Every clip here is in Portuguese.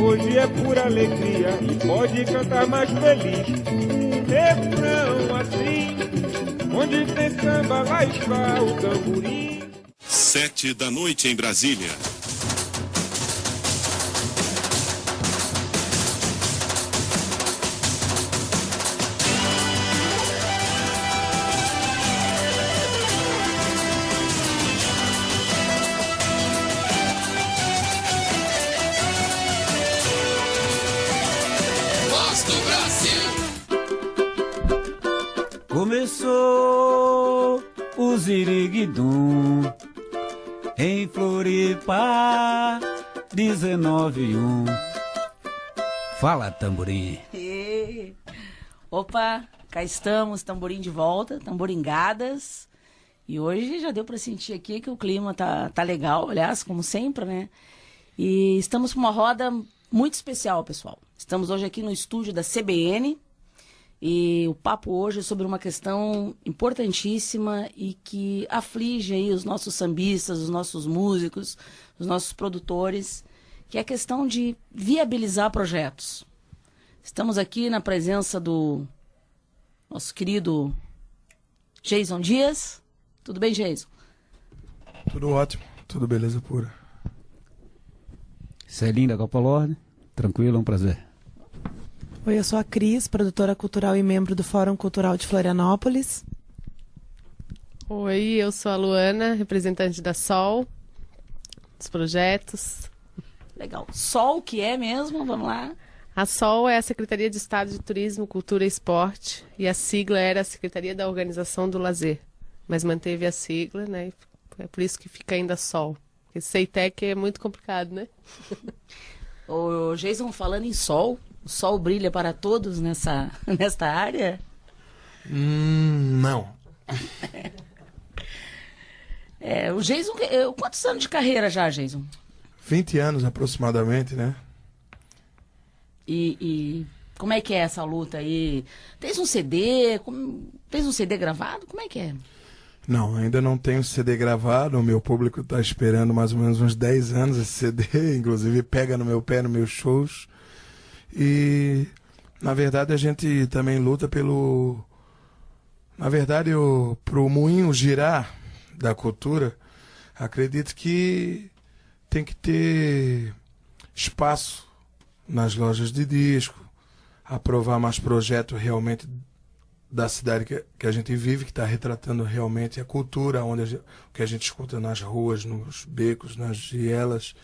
hoje é pura alegria e pode cantar mais feliz. Um refrão assim, onde tem samba, lá está o tamborim. 7 da noite em Brasília. Começou o Ziriguidum em Floripa, 19:01. Fala, tamborim. Opa, cá estamos, tamborim de volta, tamboringadas. E hoje já deu para sentir aqui que o clima tá legal, aliás, como sempre, né? E estamos com uma roda muito especial, pessoal. Estamos hoje aqui no estúdio da CBN. E o papo hoje é sobre uma questão importantíssima e que aflige aí os nossos sambistas, os nossos músicos, os nossos produtores, que é a questão de viabilizar projetos. Estamos aqui na presença do nosso querido Jason Dias. Tudo bem, Jason? Tudo ótimo, tudo beleza pura. Celinda Copolord, tranquilo, é um prazer. Oi, eu sou a Cris, produtora cultural e membro do Fórum Cultural de Florianópolis. Oi, eu sou a Luana, representante da SOL, dos projetos. Legal. SOL, que é mesmo? Vamos lá. A SOL é a Secretaria de Estado de Turismo, Cultura e Esporte, e a sigla era a Secretaria da Organização do Lazer, mas manteve a sigla, né? É por isso que fica ainda SOL. Porque CEITEC é muito complicado, né? O Jason, falando em sol, o sol brilha para todos nesta área? Não. O Jason, quantos anos de carreira já, Jason? 20 anos aproximadamente, né? E como é que é essa luta aí? Fez um CD? Fez um CD gravado? Como é que é? Não, ainda não tenho CD gravado. O meu público está esperando mais ou menos uns 10 anos esse CD. Inclusive pega no meu pé, nos meus shows. E, na verdade, a gente também luta pelo... Na verdade, pro moinho girar da cultura, acredito que tem que ter espaço nas lojas de disco, aprovar mais projetos realmente da cidade que a gente vive, que está retratando realmente a cultura, o que a gente escuta nas ruas, nos becos, nas vielas,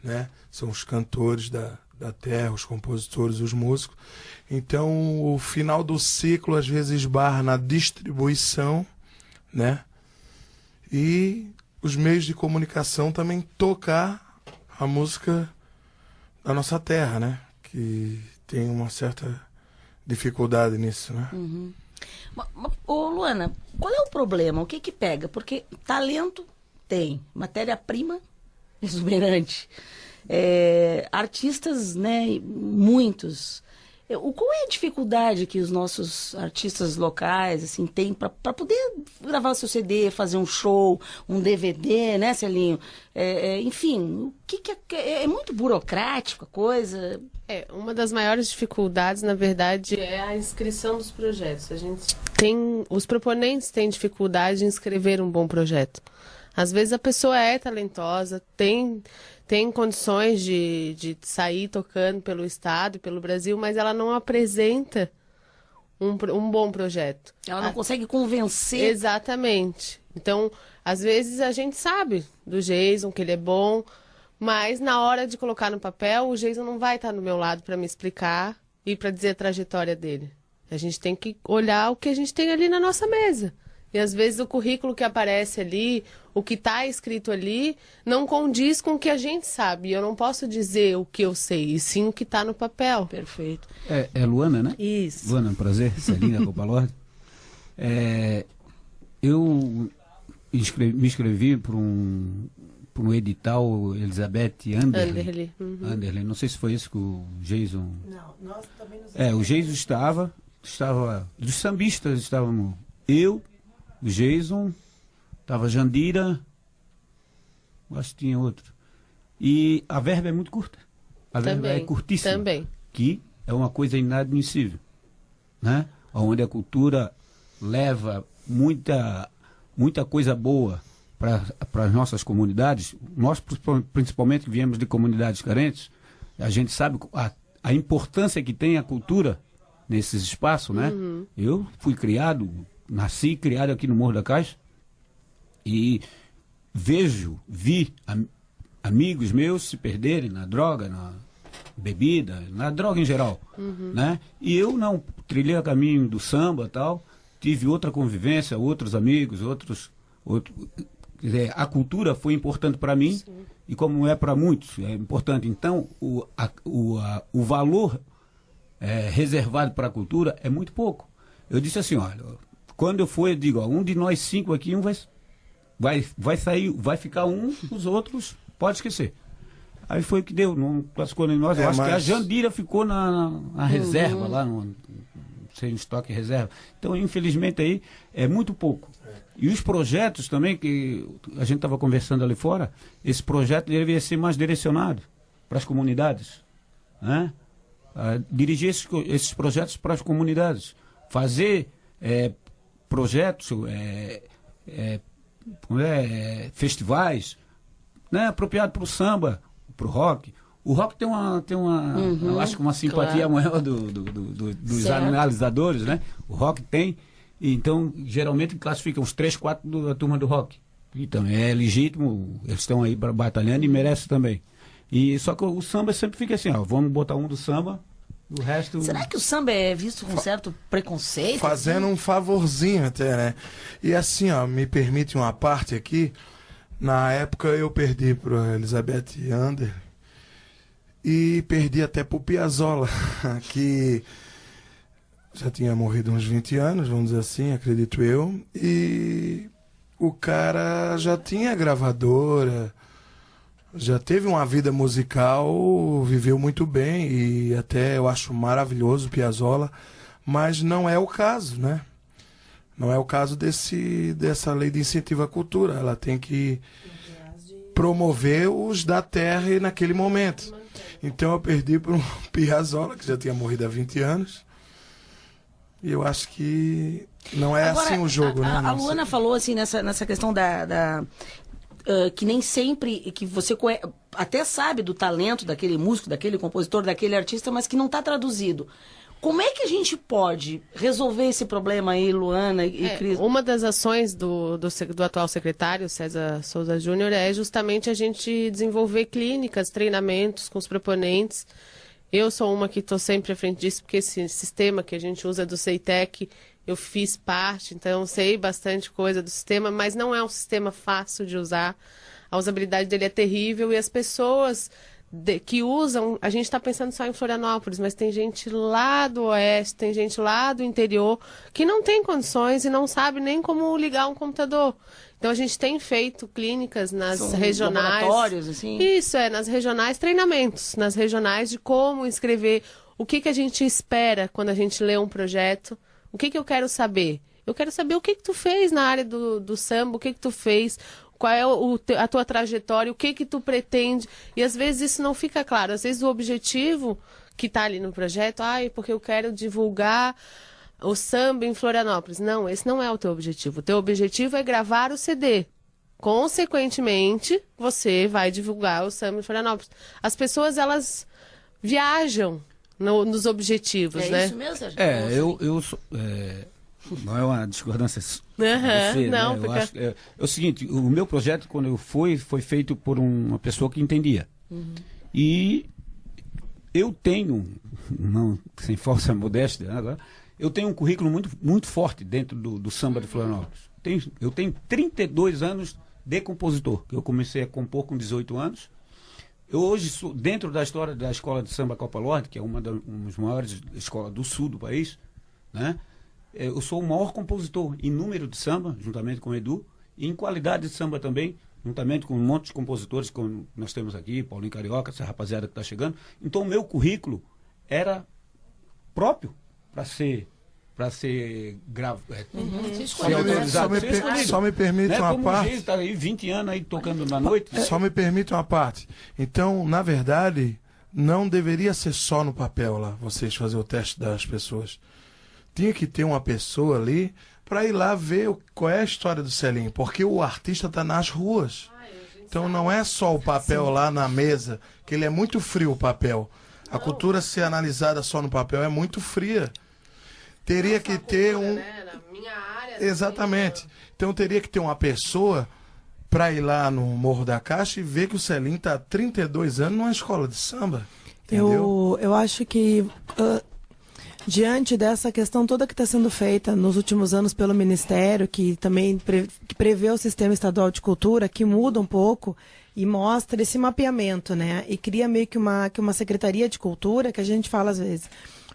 né? São os cantores da terra, os compositores, os músicos. Então, o final do ciclo, às vezes, esbarra na distribuição, né? E os meios de comunicação também tocar a música da nossa terra, né? Que tem uma certa dificuldade nisso, né? Uhum. Ô, Luana, qual é o problema? O que pega? Porque talento tem, matéria-prima exuberante, artistas, né, muitos. Qual é a dificuldade que os nossos artistas locais assim têm para poder gravar o seu CD, fazer um show, um DVD, né, Celinho? Enfim, o que é muito burocrático a coisa? Uma das maiores dificuldades, na verdade, é a inscrição dos projetos. Os proponentes têm dificuldade em inscrever um bom projeto. Às vezes a pessoa é talentosa, tem condições de sair tocando pelo estado e pelo Brasil, mas ela não apresenta um bom projeto. Ela não consegue convencer. Exatamente. Então, às vezes a gente sabe do Jason, que ele é bom, mas na hora de colocar no papel, o Jason não vai estar do meu lado para me explicar e para dizer a trajetória dele. A gente tem que olhar o que a gente tem ali na nossa mesa. E às vezes o currículo que aparece ali, o que está escrito ali, não condiz com o que a gente sabe. Eu não posso dizer o que eu sei, e sim o que está no papel. Perfeito. É Luana, né? Isso. Luana, prazer. Celinda Copolord. Eu me inscrevi para um edital Elizabeth Anderle. Uhum. Anderle. Não sei se foi isso que o Jason... Não, nós também nos... O Jason estava... Dos sambistas estávamos eu, o Jason, estava Jandira, acho que tinha outro. E a verba é muito curta. a verdade é curtíssima. Também. Que é uma coisa inadmissível, né? Onde a cultura leva muita coisa boa para as nossas comunidades. Nós, principalmente, que viemos de comunidades carentes, a gente sabe a importância que tem a cultura nesses espaços, né? Eu fui nasci criado aqui no Morro da Caixa e vi amigos meus se perderem na droga, na bebida, na droga em geral, né? E eu não trilhei o caminho do samba e tal, tive outra convivência, outros amigos, quer dizer, a cultura foi importante para mim. Sim. E como é para muitos, é importante. Então, o valor reservado para a cultura é muito pouco. Eu disse assim, olha, quando eu for, eu digo, ó, um de nós 5 aqui, vai sair, vai ficar um, os outros pode esquecer. Aí foi o que deu, não classificou nem nós. Eu acho que a Jandira ficou na reserva, lá sem estoque reserva. Então, infelizmente, aí é muito pouco. E os projetos também, que a gente estava conversando ali fora, esse projeto deveria ser mais direcionado para as comunidades, né? Dirigir esses projetos para as comunidades. Fazer projetos, festivais, né, apropriado para o samba, para o rock. O rock tem eu acho que uma simpatia maior dos analisadores, né? O rock tem. Então, geralmente classificam os 3, 4 da turma do rock. Então, é legítimo, eles estão aí batalhando e merecem também. E só que o samba sempre fica assim, ó, vamos botar um do samba, o resto... Será que o samba é visto com certo preconceito? Fazendo um favorzinho até, né? E assim, ó, me permite uma parte aqui. Na época eu perdi para Elizabeth Ander e perdi até para o Piazzolla, que já tinha morrido uns 20 anos, vamos dizer assim, acredito eu. E o cara já tinha gravadora, já teve uma vida musical, viveu muito bem e até eu acho maravilhoso o Piazzolla, mas não é o caso, né? Não é o caso dessa lei de incentivo à cultura. Ela tem que promover os da terra e naquele momento. Então eu perdi para um Piazzolla, que já tinha morrido há 20 anos. E eu acho que não é agora, assim o jogo, né? A Luana falou assim nessa questão que nem sempre, que você até sabe do talento daquele músico, daquele compositor, daquele artista, mas que não está traduzido. Como é que a gente pode resolver esse problema aí, Luana e Cris? Uma das ações do atual secretário, César Souza Júnior, é justamente a gente desenvolver clínicas, treinamentos com os proponentes. Eu sou uma que estou sempre à frente disso, porque esse sistema que a gente usa do CEITEC, eu fiz parte, então sei bastante coisa do sistema, mas não é um sistema fácil de usar. A usabilidade dele é terrível e as pessoas que usam, a gente está pensando só em Florianópolis, mas tem gente lá do oeste, tem gente lá do interior que não tem condições e não sabe nem como ligar um computador. Então a gente tem feito clínicas nas regionais. Laboratórios, assim? Isso, nas regionais, treinamentos nas regionais de como escrever, o que a gente espera quando a gente lê um projeto, o que eu quero saber. Eu quero saber o que tu fez na área do samba, o que tu fez, qual é a tua trajetória, o que tu pretende. E às vezes isso não fica claro. Às vezes o objetivo que está ali no projeto, porque eu quero divulgar o samba em Florianópolis. Não, esse não é o teu objetivo. O teu objetivo é gravar o CD. Consequentemente, você vai divulgar o samba em Florianópolis. As pessoas, elas viajam nos objetivos, né? É isso mesmo, Sérgio? Eu sou... Não é uma discordância você, não, né? porque... Eu acho, é o seguinte, o meu projeto, quando eu foi feito por uma pessoa que entendia. E eu tenho, não, sem falsa modéstia, agora, eu tenho um currículo muito, muito forte dentro do samba de Florianópolis. Eu tenho 32 anos de compositor, que eu comecei a compor com 18 anos. Eu hoje sou dentro da história da escola de samba Copa Lorde, que é uma das maiores escolas do sul do país, né? Eu sou o maior compositor em número de samba, juntamente com o Edu, e em qualidade de samba também, juntamente com um monte de compositores que nós temos aqui, Paulinho Carioca, essa rapaziada que está chegando. Então o meu currículo era próprio para ser Só me permite uma como parte. O está aí 20 anos aí tocando na noite. Só me permite uma parte. Então, na verdade, não deveria ser só no papel lá, vocês fazer o teste das pessoas. Tinha que ter uma pessoa ali para ir lá ver qual é a história do Celinho, porque o artista está nas ruas. Então não é só o papel lá na mesa, que ele é muito frio o papel. A cultura ser analisada só no papel é muito fria. Teria que ter um... Na minha área... Exatamente. Então teria que ter uma pessoa para ir lá no Morro da Caixa e ver que o Celinho está há 32 anos numa escola de samba. Entendeu? Eu acho que... diante dessa questão toda que está sendo feita nos últimos anos pelo Ministério, que também que prevê o Sistema Estadual de Cultura, que muda um pouco e mostra esse mapeamento, né? E cria meio que uma Secretaria de Cultura, que a gente fala às vezes,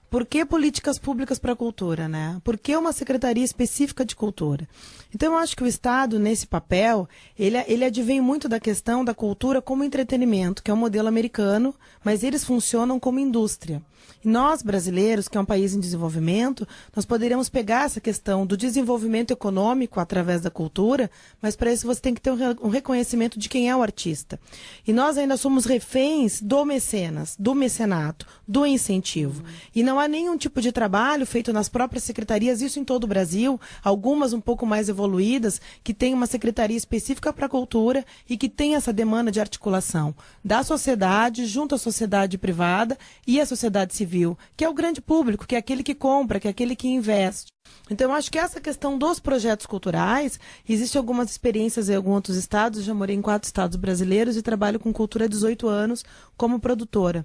por que políticas públicas para a cultura, né? Por que uma secretaria específica de cultura? Então, eu acho que o Estado, nesse papel, ele advém muito da questão da cultura como entretenimento, que é um modelo americano, mas eles funcionam como indústria. E nós, brasileiros, que é um país em desenvolvimento, nós poderíamos pegar essa questão do desenvolvimento econômico através da cultura, mas para isso você tem que ter um reconhecimento de quem é o artista. E nós ainda somos reféns do mecenas, do mecenato, do incentivo. E não há nenhum tipo de trabalho feito nas próprias secretarias, isso em todo o Brasil, algumas um pouco mais evoluídas, que tem uma secretaria específica para a cultura e que tem essa demanda de articulação da sociedade junto à sociedade privada e à sociedade civil, que é o grande público, que é aquele que compra, que é aquele que investe. Então, eu acho que essa questão dos projetos culturais, existem algumas experiências em alguns outros estados, eu já morei em 4 estados brasileiros e trabalho com cultura há 18 anos como produtora.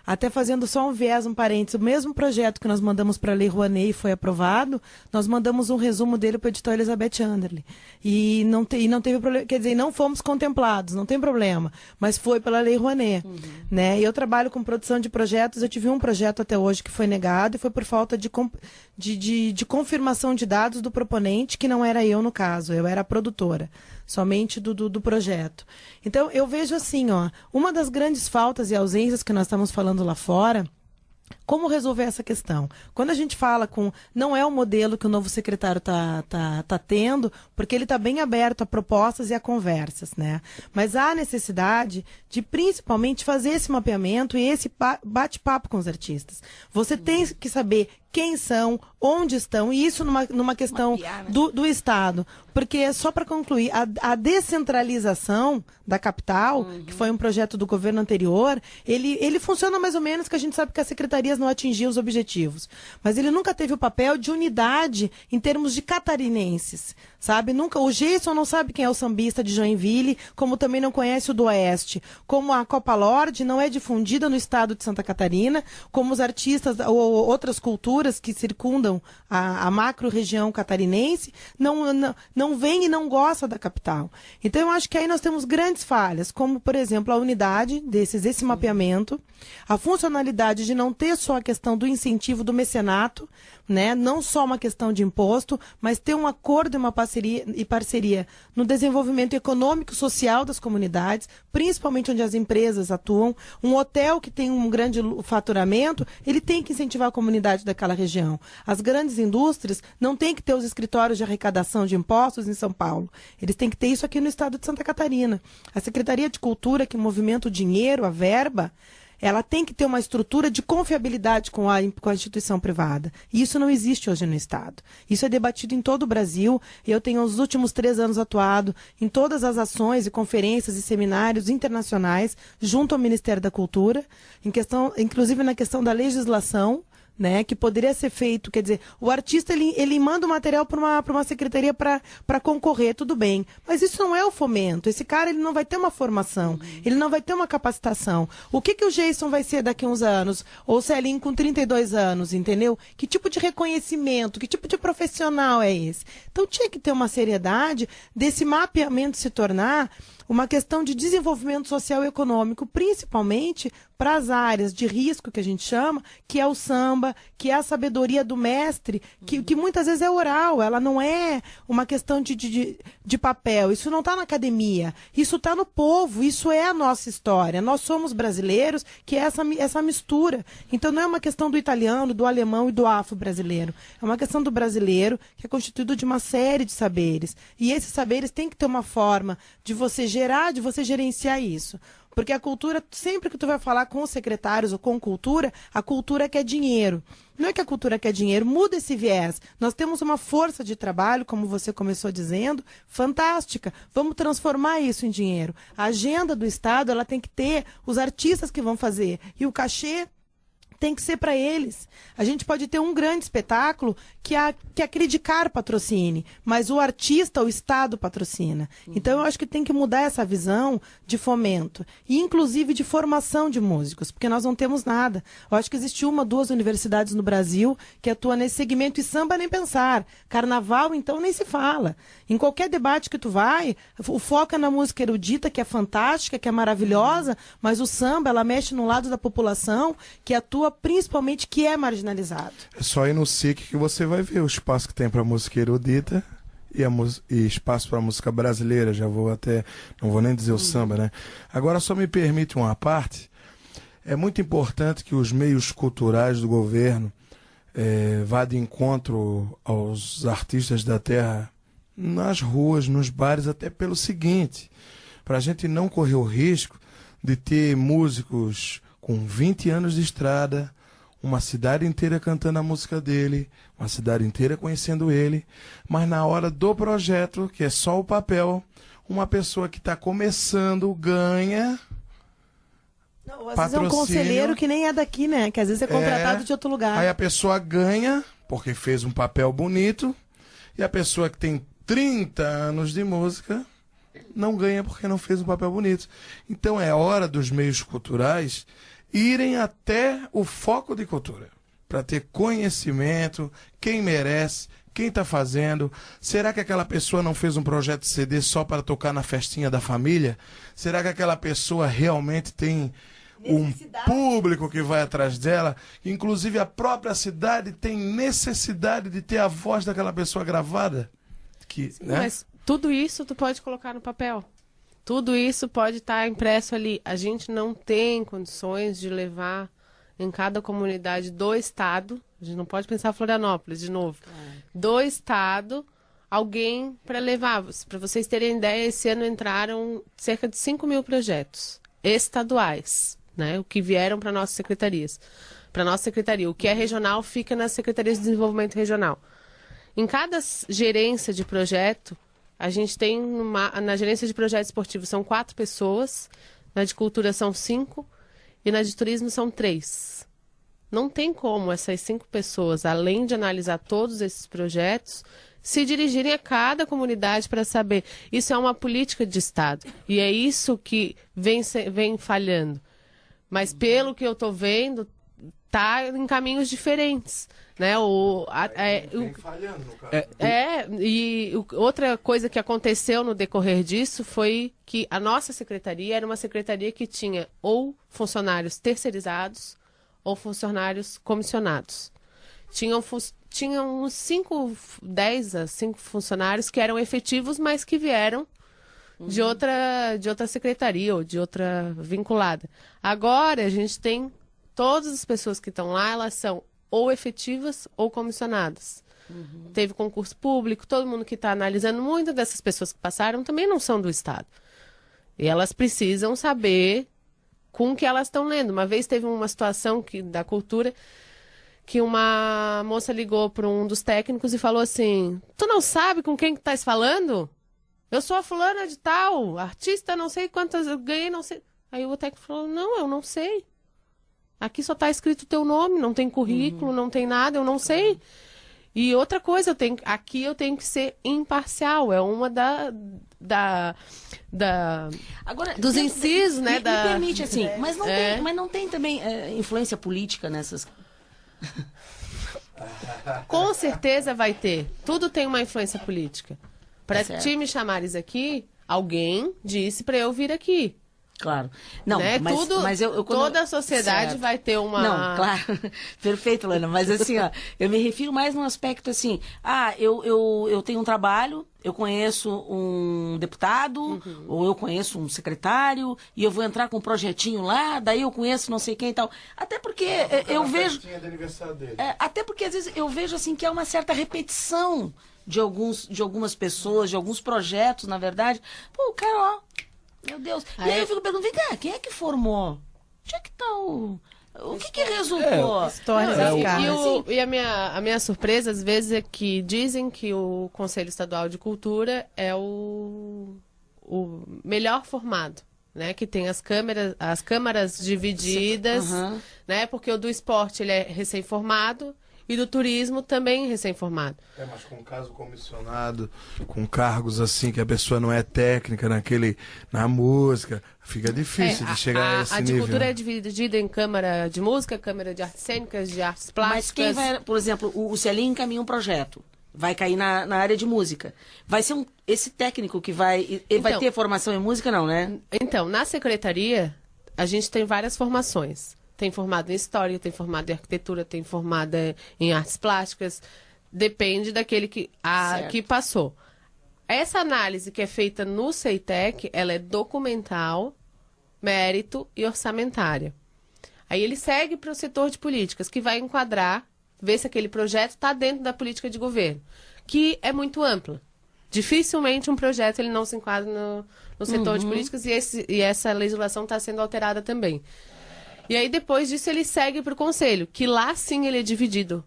Até fazendo só um viés, um parênteses, o mesmo projeto que nós mandamos para a Lei Rouanet e foi aprovado, nós mandamos um resumo dele para o editor Elizabeth Anderle. E não teve problema, quer dizer, não fomos contemplados, não tem problema, mas foi pela Lei Rouanet. Né? E eu trabalho com produção de projetos, eu tive um projeto até hoje que foi negado e foi por falta de confirmação de dados do proponente, que não era eu no caso, eu era a produtora, somente do projeto. Então, eu vejo assim, ó, uma das grandes faltas e ausências que nós estamos falando lá fora, como resolver essa questão? Quando a gente fala não é o modelo que o novo secretário tá tendo, porque ele está bem aberto a propostas e a conversas, né? Mas há necessidade de, principalmente, fazer esse mapeamento e esse bate-papo com os artistas. Você tem que saber quem são, onde estão, e isso numa questão Mapear, né? do Estado. Porque, só para concluir, a descentralização da capital, que foi um projeto do governo anterior, ele funciona mais ou menos, que a gente sabe que as secretarias não atingiam os objetivos. Mas ele nunca teve o papel de unidade em termos de catarinenses, sabe? Nunca, o Geison não sabe quem é o sambista de Joinville, como também não conhece o do Oeste. Como a Copa Lorde não é difundida no estado de Santa Catarina, como os artistas ou outras culturas que circundam a macro-região catarinense, não vem e não gosta da capital. Então, eu acho que aí nós temos grandes falhas, como, por exemplo, a unidade esse mapeamento, a funcionalidade de não ter só a questão do incentivo do mecenato, né? Não só uma questão de imposto, mas ter um acordo e parceria no desenvolvimento econômico e social das comunidades, principalmente onde as empresas atuam. Um hotel que tem um grande faturamento, ele tem que incentivar a comunidade daquela região. As grandes indústrias não têm que ter os escritórios de arrecadação de impostos em São Paulo. Eles têm que ter isso aqui no estado de Santa Catarina. A Secretaria de Cultura, que movimenta o dinheiro, a verba, ela tem que ter uma estrutura de confiabilidade com a instituição privada. E isso não existe hoje no Estado. Isso é debatido em todo o Brasil. Eu tenho, nos últimos 3 anos, atuado em todas as ações e conferências e seminários internacionais junto ao Ministério da Cultura, inclusive na questão da legislação, né, que poderia ser feito, quer dizer, o artista ele manda o material para uma secretaria para concorrer, tudo bem, mas isso não é o fomento. Esse cara ele não vai ter uma formação, ele não vai ter uma capacitação. O que o Geison vai ser daqui a uns anos, ou o Celinho com 32 anos, entendeu? Que tipo de reconhecimento, que tipo de profissional é esse? Então tinha que ter uma seriedade desse mapeamento se tornar uma questão de desenvolvimento social e econômico, principalmente para as áreas de risco que a gente chama, que é o samba, que é a sabedoria do mestre, que muitas vezes é oral, ela não é uma questão de papel, isso não está na academia, isso está no povo, isso é a nossa história, nós somos brasileiros, que é essa mistura. Então não é uma questão do italiano, do alemão e do afro-brasileiro, é uma questão do brasileiro, que é constituído de uma série de saberes, e esses saberes têm que ter uma forma de você gerenciar isso. Porque a cultura, sempre que tu vai falar com os secretários ou com cultura, a cultura quer dinheiro. Não é que a cultura quer dinheiro, muda esse viés. Nós temos uma força de trabalho, como você começou dizendo, fantástica. Vamos transformar isso em dinheiro. A agenda do Estado, ela tem que ter os artistas que vão fazer. E o cachê tem que ser para eles. A gente pode ter um grande espetáculo que a Credicar patrocine, mas o artista, o Estado patrocina. Então, eu acho que tem que mudar essa visão de fomento, e inclusive de formação de músicos, porque nós não temos nada. Eu acho que existe 1, 2 universidades no Brasil que atuam nesse segmento, e samba nem pensar. Carnaval, então, nem se fala. Em qualquer debate que tu vai, o foco é na música erudita, que é fantástica, que é maravilhosa, mas o samba, ela mexe no lado da população que atua principalmente, que é marginalizado. É só ir no SIC que você vai ver o espaço que tem para música erudita e espaço para música brasileira. Já vou até, não vou nem dizer o samba, né? Agora só me permite uma parte. É muito importante que os meios culturais do governo vá de encontro aos artistas da terra nas ruas, nos bares, até pelo seguinte, para a gente não correr o risco de ter músicos com 20 anos de estrada, uma cidade inteira cantando a música dele, uma cidade inteira conhecendo ele, mas na hora do projeto, que é só o papel, uma pessoa que está começando ganha Não, às vezes é um conselheiro que nem é daqui, né? Que às vezes é contratado de outro lugar. Aí a pessoa ganha, porque fez um papel bonito, e a pessoa que tem 30 anos de música não ganha porque não fez um papel bonito. Então é hora dos meios culturais irem até o foco de cultura, para ter conhecimento, quem merece, quem está fazendo. Será que aquela pessoa não fez um projeto de CD só para tocar na festinha da família? Será que aquela pessoa realmente tem um público que vai atrás dela? Inclusive a própria cidade tem necessidade de ter a voz daquela pessoa gravada? Né? Mas tudo isso tu pode colocar no papel. Tudo isso pode estar impresso ali. A gente não tem condições de levar em cada comunidade do Estado, a gente não pode pensar Florianópolis de novo, do Estado, alguém para levar. Para vocês terem ideia, esse ano entraram cerca de 5 mil projetos estaduais, né? O que vieram para nossas secretarias. Para nossa secretaria. O que é regional fica nas secretarias de desenvolvimento regional. Em cada gerência de projeto, a gente tem, na gerência de projetos esportivos são 4 pessoas, na de cultura são 5 e na de turismo são 3. Não tem como essas 5 pessoas, além de analisar todos esses projetos, se dirigirem a cada comunidade para saber. Isso é uma política de Estado e é isso que vem falhando. Mas pelo que eu estou vendo, está em caminhos diferentes. Né? Outra coisa que aconteceu no decorrer disso foi que a nossa secretaria era uma secretaria que tinha ou funcionários terceirizados ou funcionários comissionados. Tinham uns 10 a 5 funcionários que eram efetivos, mas que vieram de outra secretaria ou de outra vinculada. Agora a gente tem todas as pessoas que estão lá, elas são ou efetivas ou comissionadas. Teve concurso público, todo mundo que está analisando, muitas dessas pessoas que passaram também não são do Estado. E elas precisam saber com o que elas estão lendo. Uma vez teve uma situação da cultura que uma moça ligou para um dos técnicos e falou assim: tu não sabe com quem que estás falando? Eu sou a fulana de tal, artista não sei quantas, eu ganhei não sei. Aí o técnico falou: não, eu não sei. Aqui só está escrito o teu nome, não tem currículo, não tem nada, eu não sei. E outra coisa, aqui eu tenho que ser imparcial, é uma Agora, dos incisos, né? Me permite, assim, mas não tem também influência política nessas... Com certeza vai ter. Tudo tem uma influência política. Para te me chamares aqui, alguém disse para eu vir aqui. Claro. Não, né? mas toda a sociedade certo. Vai ter uma... Não, claro. Perfeito, Lana. Mas assim, ó, eu me refiro mais num aspecto assim, eu tenho um trabalho, eu conheço um deputado, ou eu conheço um secretário, e eu vou entrar com um projetinho lá, daí eu conheço não sei quem e tal. Até porque eu vejo... até porque às vezes eu vejo assim que há uma certa repetição de algumas pessoas, de alguns projetos, na verdade. Pô, o cara, ó... Meu Deus. E aí eu fico perguntando, vem cá, quem é que formou? Onde é que tá o que resultou? História Não, das caras. e a minha surpresa, às vezes, é que dizem que o Conselho Estadual de Cultura é o melhor formado, né? Que tem as câmaras divididas, né? Porque o do esporte ele é recém-formado e do turismo também recém-formado. Mas com caso comissionado, com cargos assim que a pessoa não é técnica na música, fica difícil de chegar a esse nível. A de cultura é dividida em câmara de música, câmara de artes cênicas, de artes plásticas. Mas quem vai, por exemplo, o Celim encaminha um projeto, vai cair na área de música. Vai ser esse técnico que vai ter formação em música, não, né? Então, na secretaria, a gente tem várias formações. Tem formado em história, tem formado em arquitetura, tem formado em artes plásticas. Depende daquele que passou. Essa análise que é feita no CEITEC, ela é documental, mérito e orçamentária. Aí ele segue para o setor de políticas, que vai enquadrar, ver se aquele projeto está dentro da política de governo, que é muito ampla. Dificilmente um projeto ele não se enquadra no setor de políticas e essa legislação está sendo alterada também. E aí, depois disso, ele segue para o conselho, que lá sim ele é dividido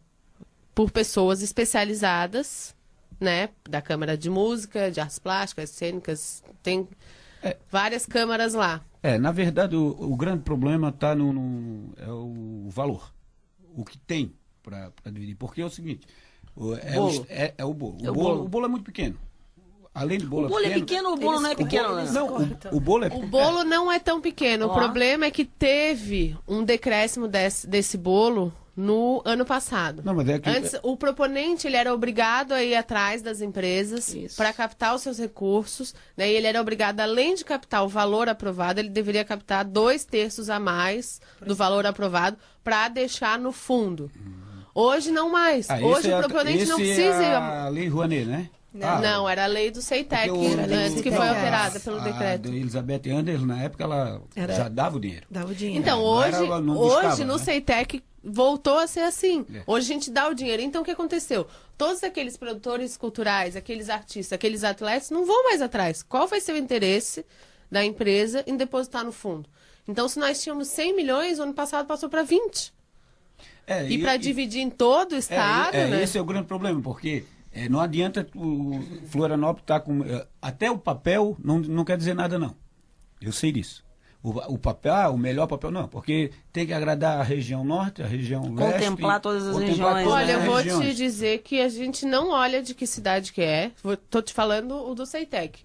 por pessoas especializadas, né? Da Câmara de Música, de Artes Plásticas, Cênicas, tem várias câmaras lá. Na verdade, o grande problema está é o valor. O que tem para dividir. Porque é o seguinte, o bolo. O bolo é muito pequeno. Além do bolo o bolo é pequeno, o bolo não é pequeno. O bolo é pequeno. O bolo não é tão pequeno. O problema é que teve um decréscimo desse bolo no ano passado. Não, mas Antes, o proponente ele era obrigado a ir atrás das empresas para captar os seus recursos, né? E ele era obrigado, além de captar o valor aprovado, ele deveria captar 2/3 a mais do valor aprovado para deixar no fundo. Hoje não mais. Hoje o proponente não precisa ir a Lei Rouanet, né? Não, era a lei do CEITEC, antes que foi alterada pelo decreto. A Elizabeth Anders, na época, ela já dava o dinheiro. Dava o dinheiro. Então, hoje no CEITEC voltou a ser assim. Hoje a gente dá o dinheiro. Então, o que aconteceu? Todos aqueles produtores culturais, aqueles artistas, aqueles atletas, não vão mais atrás. Qual vai ser o interesse da empresa em depositar no fundo? Então, se nós tínhamos 100 milhões, o ano passado passou para 20. E para dividir em todo o estado, né? Esse é o grande problema, porque... não adianta o Florianópolis estar com... Até o papel não quer dizer nada, não. Eu sei disso. O papel, o melhor papel, não. Porque tem que agradar a região norte, a região leste... Contemplar todas as regiões. Olha, eu vou te dizer que a gente não olha de que cidade que é. Estou te falando o do CEITEC.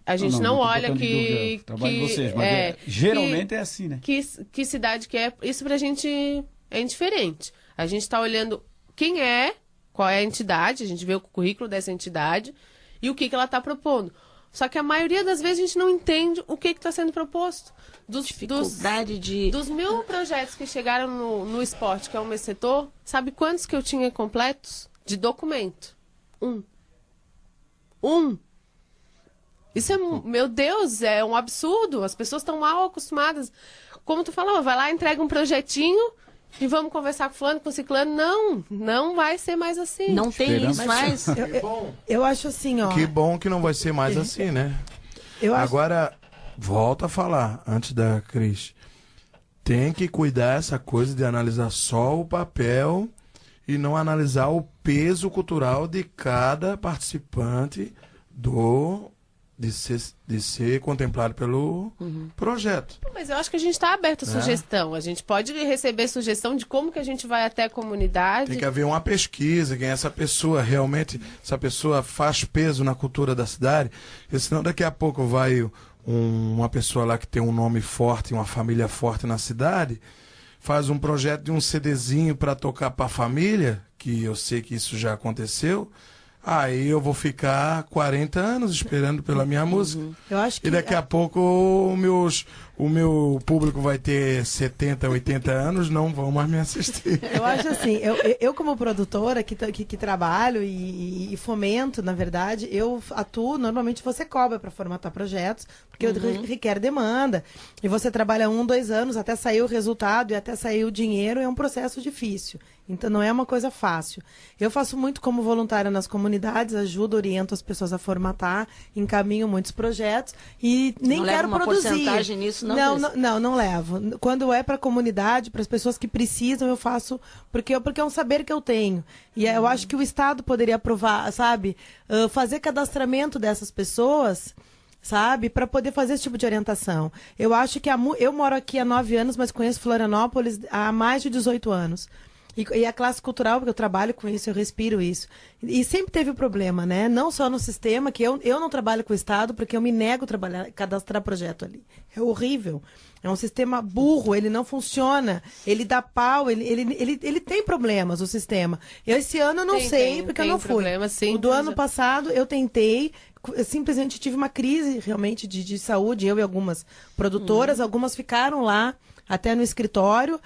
A gente não olha que... Trabalho de vocês, mas geralmente é assim, né? Que cidade que é. Isso pra gente é indiferente. A gente está olhando quem é, qual é a entidade, a gente vê o currículo dessa entidade e o que ela está propondo. Só que a maioria das vezes a gente não entende o que está sendo proposto. Dos 1000 projetos que chegaram no esporte, que é o meu setor, sabe quantos que eu tinha completos de documento? Um. Isso é, meu Deus, é um absurdo. As pessoas estão mal acostumadas. Como tu falou, vai lá, entrega um projetinho... E vamos conversar com fulano, com ciclano. Não vai ser mais assim. Não tem isso mais. Eu acho assim, ó. Que bom que não vai ser mais assim, né? Agora, volta a falar, antes da Cris. Tem que cuidar essa coisa de analisar só o papel e não analisar o peso cultural de cada participante de ser contemplado pelo projeto. Mas eu acho que a gente está aberto a sugestão. A gente pode receber sugestão de como que a gente vai até a comunidade. Tem que haver uma pesquisa, quem é essa pessoa realmente, essa pessoa faz peso na cultura da cidade, porque senão daqui a pouco vai uma pessoa lá que tem um nome forte, uma família forte na cidade, faz um projeto de um CDzinho para tocar para a família, que eu sei que isso já aconteceu. Aí eu vou ficar 40 anos esperando pela minha música. Eu acho que e daqui a pouco o meu público vai ter 70, 80 anos, não vão mais me assistir. Eu acho assim, eu como produtora que trabalho e fomento, na verdade, eu atuo, normalmente você cobra para formatar projetos, porque requer demanda. E você trabalha 1, 2 anos até sair o resultado e até sair o dinheiro, é um processo difícil. Então não é uma coisa fácil. Eu faço muito como voluntária nas comunidades, ajudo, oriento as pessoas a formatar, encaminho muitos projetos e nem não quero leva uma produzir. porcentagem nisso, não? Não levo. Quando é para a comunidade, para as pessoas que precisam, eu faço porque é um saber que eu tenho. E eu acho que o Estado poderia aprovar, sabe, fazer cadastramento dessas pessoas, sabe, para poder fazer esse tipo de orientação. Eu acho que eu moro aqui há 9 anos, mas conheço Florianópolis há mais de 18 anos. E a classe cultural, porque eu trabalho com isso, eu respiro isso. E sempre teve problema, né? Não só no sistema, que eu não trabalho com o Estado, porque eu me nego a cadastrar projeto ali. É horrível. É um sistema burro, ele não funciona, ele dá pau, ele tem problemas, o sistema. Esse ano eu não sei, porque eu não fui. Sim, o do ano passado eu tentei, eu simplesmente tive uma crise realmente de saúde, eu e algumas produtoras, algumas ficaram lá, até no escritório,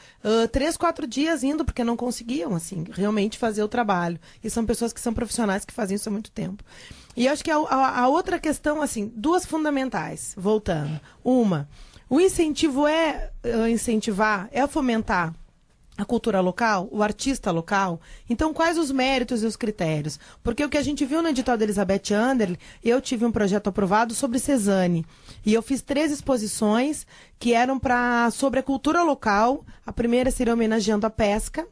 3, 4 dias indo, porque não conseguiam, assim, realmente fazer o trabalho. E são pessoas que são profissionais que fazem isso há muito tempo. E acho que a outra questão, assim, 2 fundamentais, voltando. Uma, o incentivo é incentivar, é fomentar a cultura local, o artista local. Então, quais os méritos e os critérios? Porque o que a gente viu no edital da Elizabeth Anderle, eu tive um projeto aprovado sobre Cezanne. E eu fiz 3 exposições que eram sobre a cultura local. A primeira seria homenageando a pesca.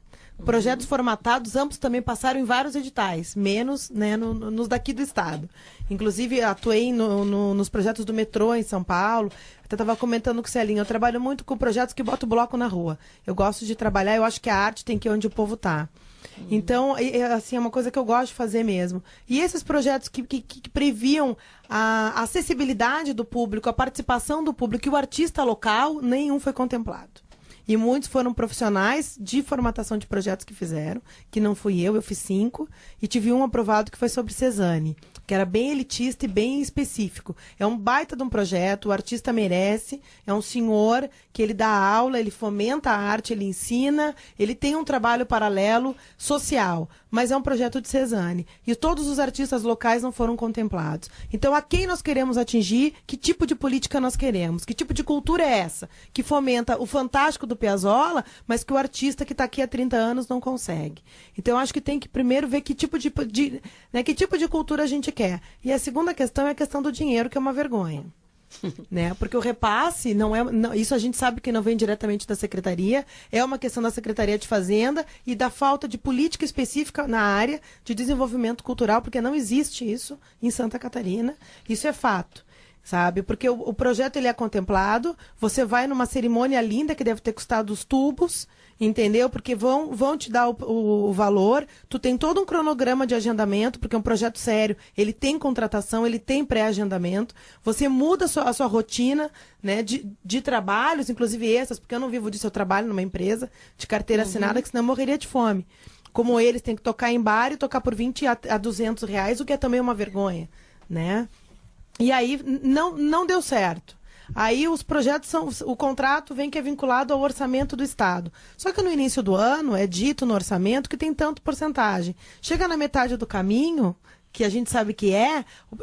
Projetos formatados, ambos também passaram em vários editais, menos, né, nos daqui do estado. Inclusive, atuei nos projetos do metrô em São Paulo. Até estava comentando com o Celinho, eu trabalho muito com projetos que botam o bloco na rua. Eu gosto de trabalhar, eu acho que a arte tem que ir onde o povo está. Então, assim, é uma coisa que eu gosto de fazer mesmo. E esses projetos que previam a acessibilidade do público, a participação do público e o artista local, nenhum foi contemplado. E muitos foram profissionais de formatação de projetos que fizeram, que não fui eu fiz 5, e tive um aprovado que foi sobre Cezanne, que era bem elitista e bem específico. É um baita de um projeto, o artista merece, é um senhor que ele dá aula, ele fomenta a arte, ele ensina, ele tem um trabalho paralelo social, mas é um projeto de Cezanne. E todos os artistas locais não foram contemplados. Então, a quem nós queremos atingir, que tipo de política nós queremos, que tipo de cultura é essa, que fomenta o fantástico do Piazzolla, mas que o artista que está aqui há 30 anos não consegue. Então, eu acho que tem que primeiro ver que tipo de cultura a gente quer. E a segunda questão é a questão do dinheiro, que é uma vergonha. Né? Porque o repasse, isso a gente sabe que não vem diretamente da Secretaria, é uma questão da Secretaria de Fazenda e da falta de política específica na área de desenvolvimento cultural, porque não existe isso em Santa Catarina. Isso é fato. Sabe? Porque o projeto ele é contemplado, você vai numa cerimônia linda que deve ter custado os tubos, entendeu? Porque vão te dar o valor, tu tem todo um cronograma de agendamento, porque é um projeto sério, ele tem contratação, ele tem pré-agendamento, você muda a sua rotina, né, de trabalhos, inclusive essas, porque eu não vivo disso, eu trabalho numa empresa de carteira assinada, que senão eu morreria de fome. Como eles têm que tocar em bar e tocar por 20 a R$200, o que é também uma vergonha, né? E aí não deu certo. Aí os projetos o contrato vem que é vinculado ao orçamento do Estado. Só que no início do ano é dito no orçamento que tem tanto porcentagem. Chega na metade do caminho, que a gente sabe que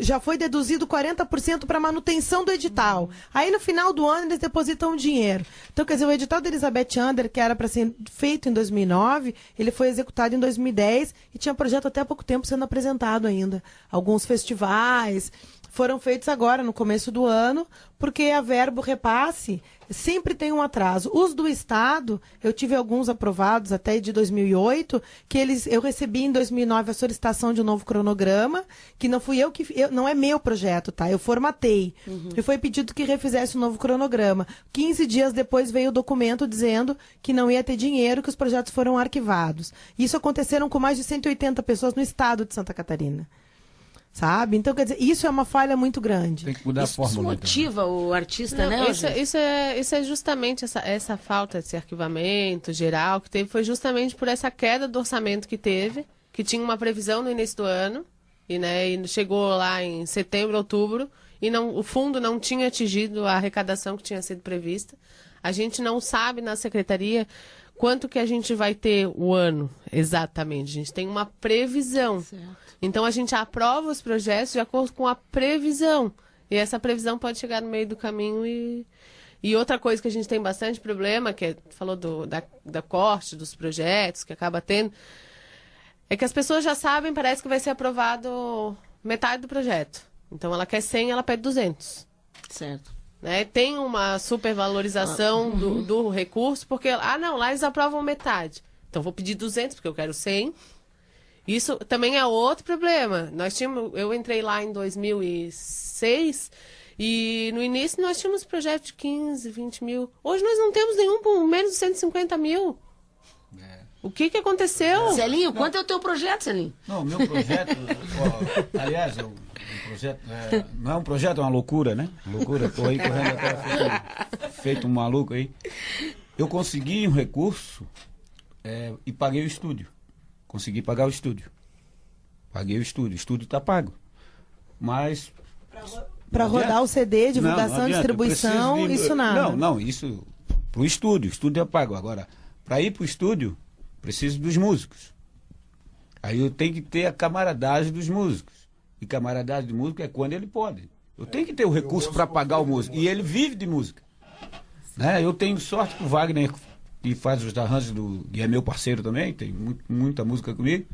já foi deduzido 40% para manutenção do edital. Aí no final do ano eles depositam o dinheiro. Então, quer dizer, o edital da Elizabeth Anderle, que era para ser feito em 2009, ele foi executado em 2010 e tinha projeto até há pouco tempo sendo apresentado ainda. Alguns festivais foram feitos agora, no começo do ano, porque a verba, o repasse, sempre tem um atraso. Os do Estado, eu tive alguns aprovados até de 2008, que eu recebi em 2009 a solicitação de um novo cronograma, que não fui não é meu projeto, tá? Eu formatei. E foi pedido que refizesse um novo cronograma. 15 dias depois veio o documento dizendo que não ia ter dinheiro, que os projetos foram arquivados. Isso aconteceram com mais de 180 pessoas no estado de Santa Catarina. Sabe? Então, quer dizer, isso é uma falha muito grande. Tem que mudar a fórmula. Isso motiva o artista, não, né? Isso é justamente essa falta desse arquivamento geral que teve, foi justamente por essa queda do orçamento que teve, que tinha uma previsão no início do ano, e chegou lá em setembro, outubro, e o fundo não tinha atingido a arrecadação que tinha sido prevista. A gente não sabe na secretaria quanto que a gente vai ter o ano exatamente. A gente tem uma previsão. Certo. Então, a gente aprova os projetos de acordo com a previsão. E essa previsão pode chegar no meio do caminho E outra coisa que a gente tem bastante problema, que falou da corte, dos projetos, que acaba tendo, é que as pessoas já sabem, parece que vai ser aprovado metade do projeto. Então ela quer 100, ela pede 200. Certo. Né? Tem uma supervalorização do recurso, porque, não, lá eles aprovam metade. Então vou pedir 200, porque eu quero 100. Isso também é outro problema. Eu entrei lá em 2006 e no início nós tínhamos projeto de 15, 20 mil. Hoje nós não temos nenhum por menos de 150 mil. O que aconteceu? Celinho, quanto é o teu projeto, Celinho? Não, o meu projeto, aliás, o projeto não é um projeto, é uma loucura, né? Loucura, estou aí correndo até feito um maluco aí. Eu consegui um recurso e paguei o estúdio. Consegui pagar o estúdio. Paguei o estúdio está pago. Mas... Para rodar o CD, divulgação, distribuição, isso nada. Não, isso para o estúdio é pago. Agora, para ir para o estúdio, preciso dos músicos. Aí eu tenho que ter a camaradagem dos músicos. E camaradagem de músico é quando ele pode. Eu tenho que ter o recurso para pagar o músico. E ele vive de música. Né? Eu tenho sorte que o Wagner, que faz os arranjos, e é meu parceiro também, tem muita música comigo.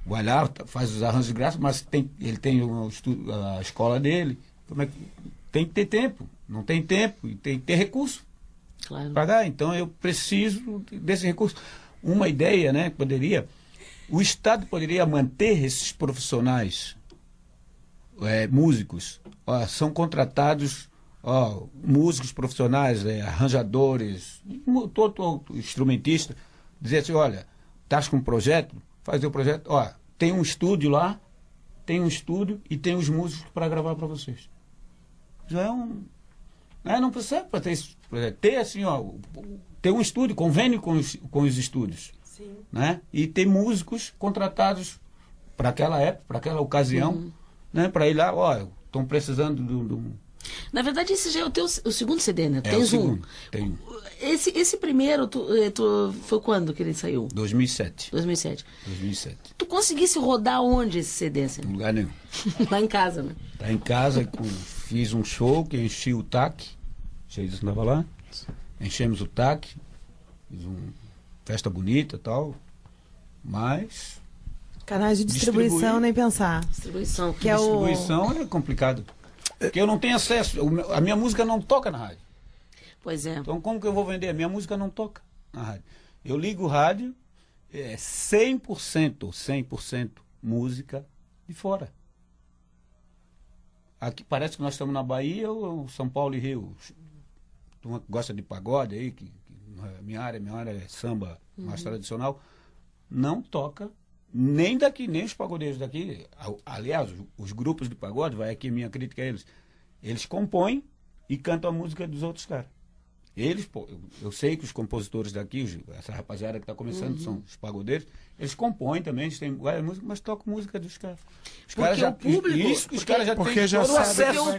O Alhar faz os arranjos de graça, mas ele tem a escola dele. Tem que ter tempo. Não tem tempo e tem que ter recurso. Claro. Pagar. Então eu preciso desse recurso. Uma ideia, né, o Estado poderia manter esses profissionais músicos. São contratados músicos profissionais, arranjadores, todo instrumentista, dizer assim, olha, estás com um projeto, fazer o projeto, tem um estúdio lá, e tem os músicos para gravar para vocês. Já não precisa para ter assim, ter um estúdio, convênio com os estúdios. Sim. Né? E ter músicos contratados para aquela época, para aquela ocasião, né? Para ir lá, estão precisando do... Na verdade, esse já é o segundo CD, né? Tens o segundo. Tem. Esse primeiro, foi quando que ele saiu? 2007. 2007. Tu conseguisse rodar onde esse CD? Em lugar nenhum. Lá em casa, né? Tá em casa, fiz um show que enchi o TAC. Vocês estavam lá? Enchemos o TAC. Fiz uma festa bonita e tal. Mas... Canais de distribuição, nem pensar. Distribuição. Distribuição é complicado. Porque eu não tenho acesso. A minha música não toca na rádio. Pois é. Então como que eu vou vender? A minha música não toca na rádio. Eu ligo o rádio, 100% música de fora. Aqui parece que nós estamos na Bahia ou São Paulo e Rio. Tu gosta de pagode aí, que minha área é samba mais tradicional. Não toca nem daqui, nem os pagodeiros daqui. Aliás, os grupos de pagode, vai aqui minha crítica a eles. Eles compõem e cantam a música dos outros caras. Eu sei que os compositores daqui, essa rapaziada que está começando, são os pagodeiros, eles compõem também, eles têm várias músicas, mas tocam música dos caras. Os caras já, o público, os caras já têm porque já todo o sabe acesso. Porque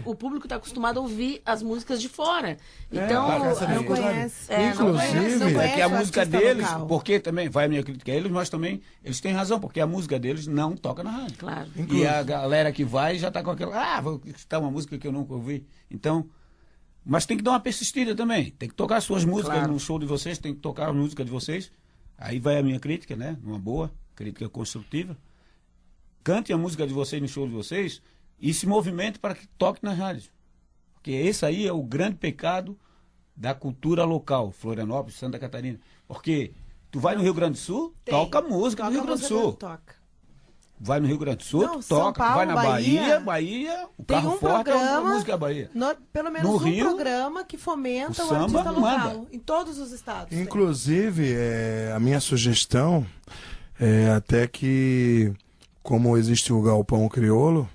o público está acostumado a ouvir as músicas de fora. Então, não conhece. Inclusive, É que a música deles, local. porque também, vai a minha crítica a eles, mas também, eles têm razão, porque a música deles não toca na rádio. claro. E a galera que vai já está com aquela, vou escutar uma música que eu nunca ouvi. Então, mas tem que dar uma persistida também. Tem que tocar suas músicas no show de vocês, tem que tocar a música de vocês. Aí vai a minha crítica, né? Uma boa crítica construtiva. Cante a música de vocês no show de vocês e se movimente para que toque nas rádios. Porque esse aí é o grande pecado da cultura local, Florianópolis, Santa Catarina. Porque tu vai no Rio Grande do Sul, toca música no Rio Grande do Sul. Vai no Rio Grande do Sul, Não, toca. São Paulo, Vai na Bahia, Bahia, o tem carro forte é a programa, música da Bahia. Pelo menos No um Rio, programa que fomenta o o samba artista local. manda. Em todos os estados. tem. inclusive, a minha sugestão é até que, como existe o Galpão Crioulo,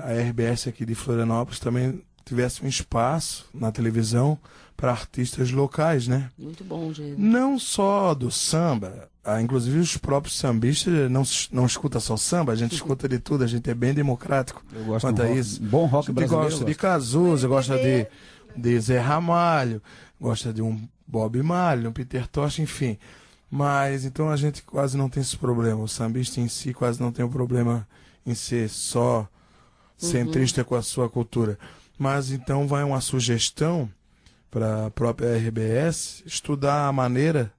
a RBS aqui de Florianópolis também tivesse um espaço na televisão para artistas locais, né? Muito bom, gente. Não só do samba, inclusive os próprios sambistas não escuta só samba, a gente escuta de tudo, a gente é bem democrático Eu gosto quanto de a rock, isso. bom rock A gente brasileiro. gosta de Cazuza, gosta de Zé Ramalho, gosta de um Bob Marley, um Peter Tosh, enfim. Mas então a gente quase não tem esse problema. O sambista em si quase não tem o problema em ser só centrista com a sua cultura. Mas então vai uma sugestão para a própria RBS estudar a maneira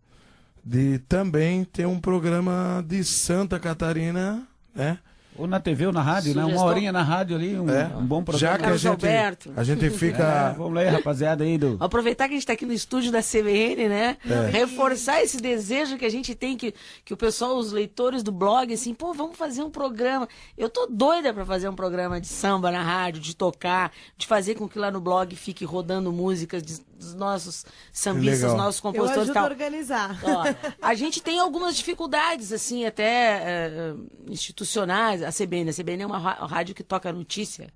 de também ter um programa de Santa Catarina, né? Ou na TV ou na rádio, né? Uma Sugestão. horinha na rádio ali, um bom programa. Já que Carlos Alberto. a gente fica... Vamos lá, rapaziada aí do... Aproveitar que a gente está aqui no estúdio da CBN, né? É. Reforçar esse desejo que a gente tem, que o pessoal, os leitores do blog, assim, pô, vamos fazer um programa. Eu tô doida para fazer um programa de samba na rádio, de tocar, de fazer com que lá no blog fique rodando músicas dos nossos sambistas, Legal. nossos Eu compositores e ajudo a tal. organizar. Ó, a gente tem algumas dificuldades, assim, até institucionais. A CBN é uma rádio que toca notícia,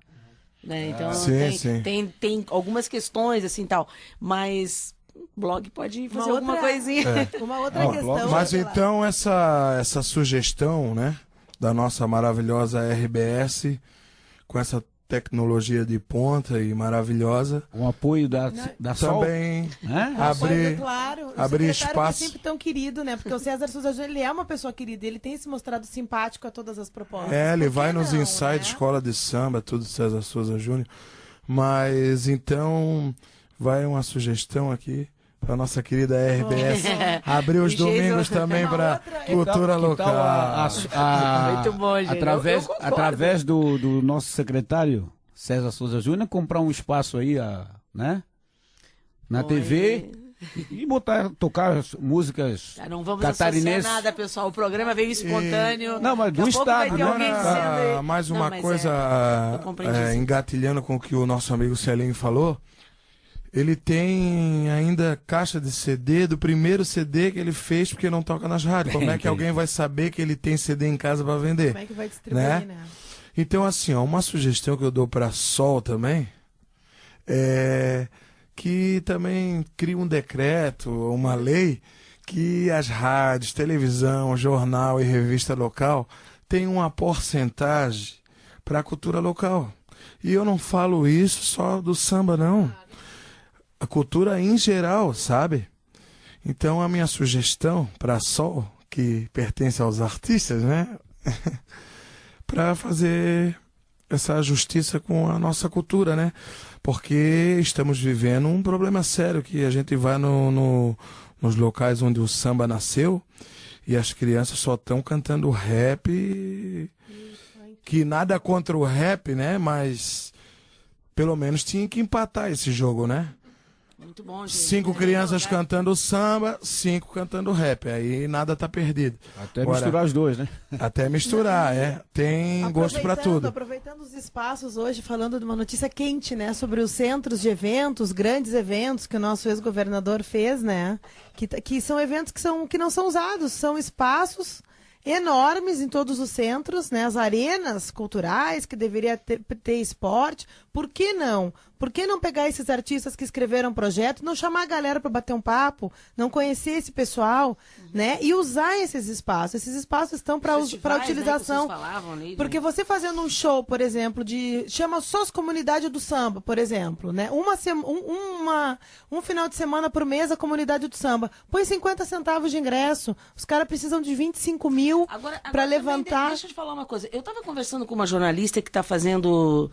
né? Então Sim, tem algumas questões, assim, tal. Mas o blog pode fazer Uma alguma outra- coisinha. Uma outra questão. Mas sei lá. então essa sugestão, né, da nossa maravilhosa RBS, com essa tecnologia de ponta e maravilhosa, Um apoio da Sol. também Né? abrir, Claro, o abrir secretário que é espaço. sempre tão querido, né? Porque o César Souza Júnior, ele é uma pessoa querida, ele tem se mostrado simpático a todas as propostas. Ele Por que vai nos não, ensaios de né? escola de samba, tudo César Souza Júnior. Mas então vai uma sugestão aqui para nossa querida RBS abrir os Que jeito. domingos também Uma para outra- cultura Que local. tal Muito bom, gente. Através, Eu concordo. através do nosso secretário, César Souza Júnior, comprar um espaço aí, né? Na Bom, TV e tocar as músicas Já não vamos catarinenses. associar nada, pessoal. O programa veio espontâneo. Não, mas Daqui a do pouco vai estado, ter né? alguém dizendo aí. Mais Não, uma mas coisa, eu compreendi, sim. engatilhando com o que o nosso amigo Celinho falou, ele tem ainda caixa de CD do primeiro CD que ele fez porque não toca nas rádios. Como é que Tem. alguém vai saber que ele tem CD em casa para vender? Como é que vai distribuir, Né? né? Então, assim, ó, uma sugestão que eu dou para Sol também é que também crie um decreto, uma lei, que as rádios, televisão, jornal e revista local tenham uma porcentagem para a cultura local. E eu não falo isso só do samba, não. A cultura em geral, sabe? Então, a minha sugestão para Sol, que pertence aos artistas, né? Para fazer essa justiça com a nossa cultura, né? Porque estamos vivendo um problema sério, que a gente vai nos locais onde o samba nasceu e as crianças só estão cantando rap, que nada contra o rap, né? Mas pelo menos tinha que empatar esse jogo, né? Muito bom, gente. 5 crianças cantando samba, 5 cantando rap. Aí nada tá perdido. Até Agora, misturar os dois, né? Até misturar, é. Tem gosto para tudo. Aproveitando os espaços hoje, falando de uma notícia quente, né? Sobre os centros de eventos, grandes eventos que o nosso ex-governador fez, né? Que são eventos que não são usados, são espaços enormes em todos os centros, né? As arenas culturais que deveria ter esporte. Por que não? Por que não pegar esses artistas que escreveram projeto, não chamar a galera para bater um papo, não conhecer esse pessoal, né? E usar esses espaços. Esses espaços estão para Festivais, utilização. né, que vocês falavam ali, Porque você fazendo um show, por exemplo, chama só as comunidades do samba, por exemplo, né? Um final de semana por mês a comunidade do samba. Põe 50 centavos de ingresso. Os caras precisam de 25 mil Agora para também levantar. Deixa eu te falar uma coisa. Eu estava conversando com uma jornalista que está fazendo.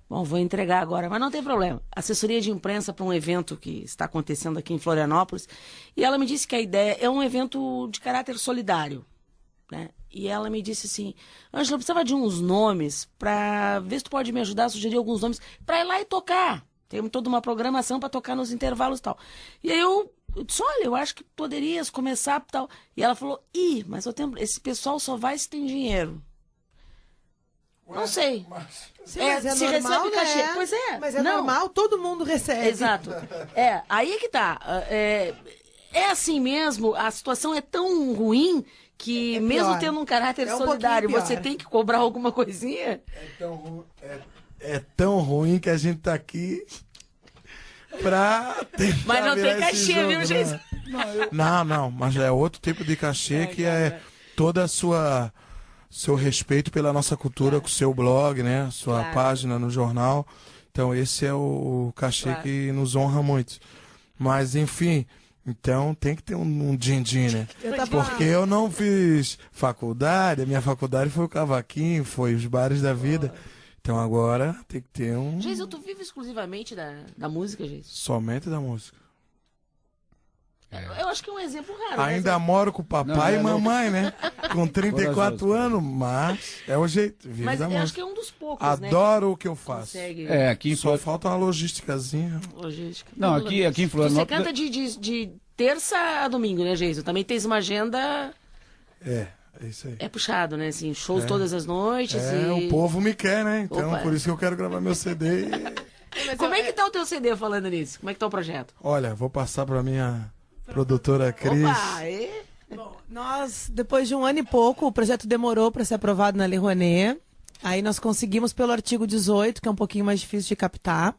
Bom, vou entregar agora, mas não tem problema. Assessoria de imprensa para um evento que está acontecendo aqui em Florianópolis. E ela me disse que a ideia é um evento de caráter solidário, né? E ela me disse assim: Ângela, eu precisava de uns nomes para ver se tu pode me ajudar a sugerir alguns nomes para ir lá e tocar. Tem toda uma programação para tocar nos intervalos e tal. E aí eu disse: olha, eu acho que poderias começar e tal. E ela falou: mas esse pessoal só vai se tem dinheiro. Não sei. Sim, mas se normal, recebe cachê. né? Pois é. Mas é não. normal, todo mundo recebe. Exato. Aí é que tá. É assim mesmo, a situação é tão ruim que, mesmo tendo um caráter É um solidário, pouquinho você pior. tem que cobrar alguma coisinha. É tão ruim que a gente tá aqui pra tentar Mas não virar tem esse cachê, jogo, viu, né? gente? Não, mas é outro tipo de cachê que é toda a seu respeito pela nossa cultura, com o seu blog, né? Sua Claro. página no jornal. Então esse é o cachê Claro. que nos honra muito. Mas enfim, então tem que ter um din-din, né? Porque eu não fiz faculdade, a minha faculdade foi o cavaquinho, foi os bares da vida. Então agora tem que ter um... Geison, tu vive exclusivamente da música, Geison? Somente da música. Eu acho que é um exemplo raro. Ainda moro com o papai e mamãe, né? Com 34 Corajoso. anos, mas é o jeito, vive Mas da eu música. acho que é um dos poucos, né? Adoro o que eu faço. Consegue Aqui em Só Florianópolis. falta uma logísticazinha. logística. Não, aqui em Você Florianópolis. canta de terça a domingo, né, Geison? Também tens uma agenda... É isso aí. É puxado, né? Assim, shows todas as noites O povo me quer, né? Então, Opa. por isso que eu quero gravar meu CD. Como é que tá o teu CD falando nisso? Como é que tá o projeto? Olha, vou passar pra minha produtora Cris. Opa, Bom, nós, depois de 1 ano e pouco, o projeto demorou para ser aprovado na Lei Rouanet. Aí nós conseguimos pelo artigo 18, que é um pouquinho mais difícil de captar.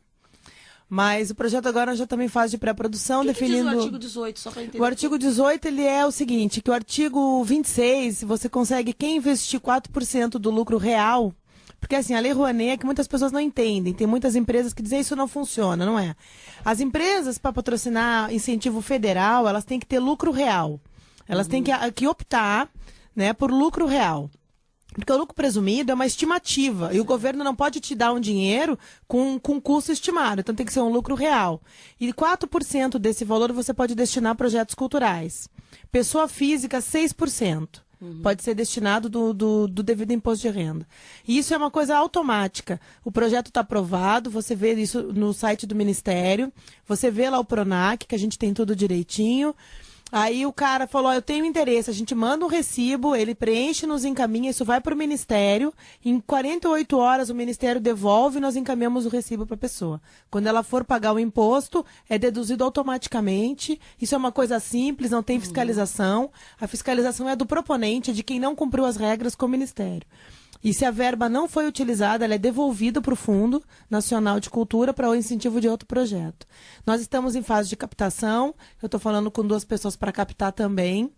Mas o projeto agora já também faz de pré-produção, O que definindo... diz o artigo 18, só para entender? O artigo 18, ele é o seguinte, que o artigo 26, você consegue, quem investir 4% do lucro real, porque assim, a Lei Rouanet é que muitas pessoas não entendem, tem muitas empresas que dizem isso não funciona, não é? As empresas, para patrocinar incentivo federal, elas têm que ter lucro real. Elas têm que optar, né, por lucro real. Porque o lucro presumido é uma estimativa e o governo não pode te dar um dinheiro com custo estimado, então tem que ser um lucro real. E 4% desse valor você pode destinar a projetos culturais. Pessoa física, 6%. Pode ser destinado do devido imposto de renda. E isso é uma coisa automática. O projeto está aprovado, você vê isso no site do Ministério, você vê lá o PRONAC, que a gente tem tudo direitinho. Aí o cara falou, eu tenho interesse, a gente manda um recibo, ele preenche, nos encaminha, isso vai para o Ministério, em 48 horas o Ministério devolve e nós encaminhamos o recibo para a pessoa. Quando ela for pagar o imposto, é deduzido automaticamente, isso é uma coisa simples, não tem fiscalização, a fiscalização é do proponente, é de quem não cumpriu as regras com o Ministério. E se a verba não foi utilizada, ela é devolvida para o Fundo Nacional de Cultura para o incentivo de outro projeto. Nós estamos em fase de captação, eu estou falando com 2 pessoas para captar também,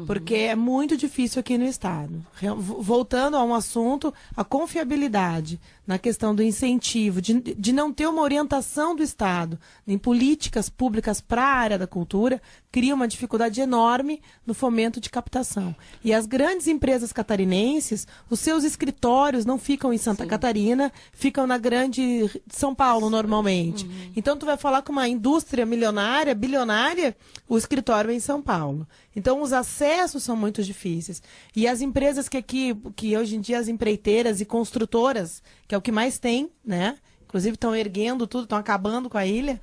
porque é muito difícil aqui no Estado. Voltando a um assunto, a confiabilidade na questão do incentivo, de não ter uma orientação do Estado em políticas públicas para a área da cultura, cria uma dificuldade enorme no fomento de captação. E as grandes empresas catarinenses, os seus escritórios não ficam em Santa Catarina, ficam na grande São Paulo normalmente. Então tu vai falar com uma indústria milionária, bilionária, o escritório é em São Paulo. Então os acessos são muito difíceis. E as empresas que hoje em dia as empreiteiras e construtoras, que é o que mais tem, né? Inclusive estão erguendo tudo, estão acabando com a ilha,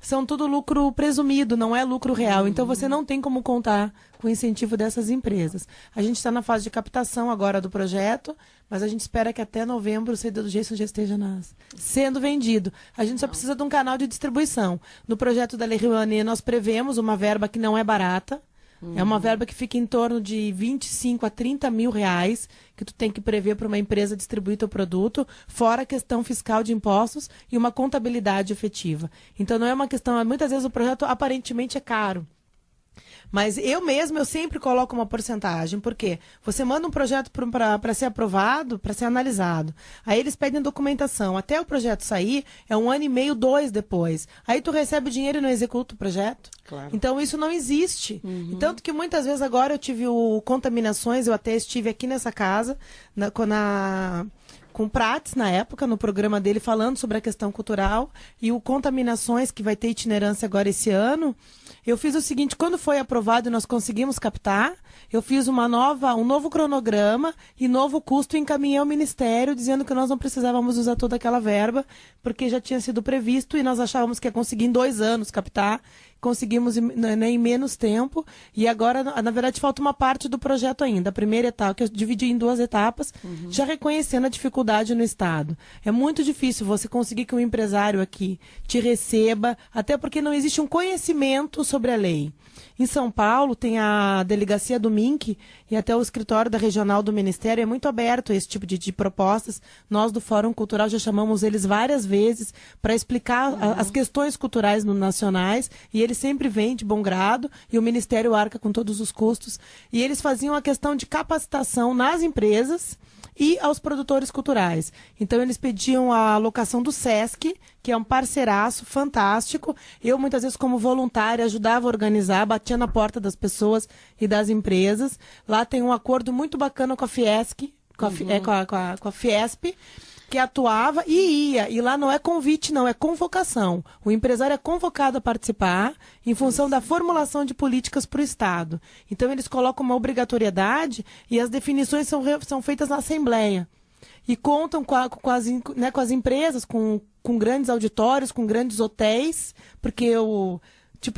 são tudo lucro presumido, não é lucro real. Então você não tem como contar com o incentivo dessas empresas. A gente está na fase de captação agora do projeto, mas a gente espera que até novembro o CD do Geison já esteja sendo vendido. A gente só precisa de um canal de distribuição. No projeto da Lei Rouanet nós prevemos uma verba que não é barata. É uma verba que fica em torno de 25 a 30 mil reais que tu tem que prever para uma empresa distribuir teu produto, fora a questão fiscal de impostos e uma contabilidade efetiva. Então não é uma questão, muitas vezes o projeto aparentemente é caro. Mas eu sempre coloco uma porcentagem, porque você manda um projeto para ser aprovado, para ser analisado. Aí eles pedem documentação. Até o projeto sair, é 1 ano e meio, 2 depois. Aí tu recebe o dinheiro e não executa o projeto. Claro. Então isso não existe. Tanto que muitas vezes agora eu tive contaminações, eu até estive aqui nessa casa, com o Prates, na época, no programa dele, falando sobre a questão cultural, e o Contaminações, que vai ter itinerância agora esse ano. Eu fiz o seguinte, quando foi aprovado e nós conseguimos captar, eu fiz um novo cronograma e novo custo e encaminhei ao Ministério, dizendo que nós não precisávamos usar toda aquela verba, porque já tinha sido previsto e nós achávamos que ia conseguir em 2 anos captar, conseguimos em menos tempo, e agora, na verdade, falta uma parte do projeto ainda. A primeira etapa, que eu dividi em 2 etapas, já reconhecendo a dificuldade no Estado. É muito difícil você conseguir que um empresário aqui te receba, até porque não existe um conhecimento sobre a lei. Em São Paulo tem a delegacia do MINC e até o escritório da regional do Ministério, é muito aberto a esse tipo de propostas. Nós do Fórum Cultural já chamamos eles várias vezes para explicar as questões culturais nacionais, e eles sempre vêm de bom grado e o Ministério arca com todos os custos. E eles faziam a questão de capacitação nas empresas e aos produtores culturais. Então eles pediam a alocação do SESC, que é um parceiraço fantástico. Eu, muitas vezes, como voluntária, ajudava a organizar, batia na porta das pessoas e das empresas. Lá tem um acordo muito bacana com a Fiesc, com a Fiesp, que atuava e ia. E lá não é convite, não, é convocação. O empresário é convocado a participar em função da formulação de políticas para o Estado. Então, eles colocam uma obrigatoriedade e as definições são feitas na Assembleia. E contam com as empresas, com grandes auditórios, com grandes hotéis, porque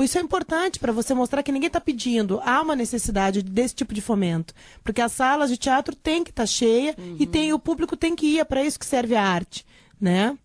isso é importante para você mostrar que ninguém está pedindo. Há uma necessidade desse tipo de fomento. Porque as salas de teatro têm que estar cheias e o público tem que ir. É para isso que serve a arte, né?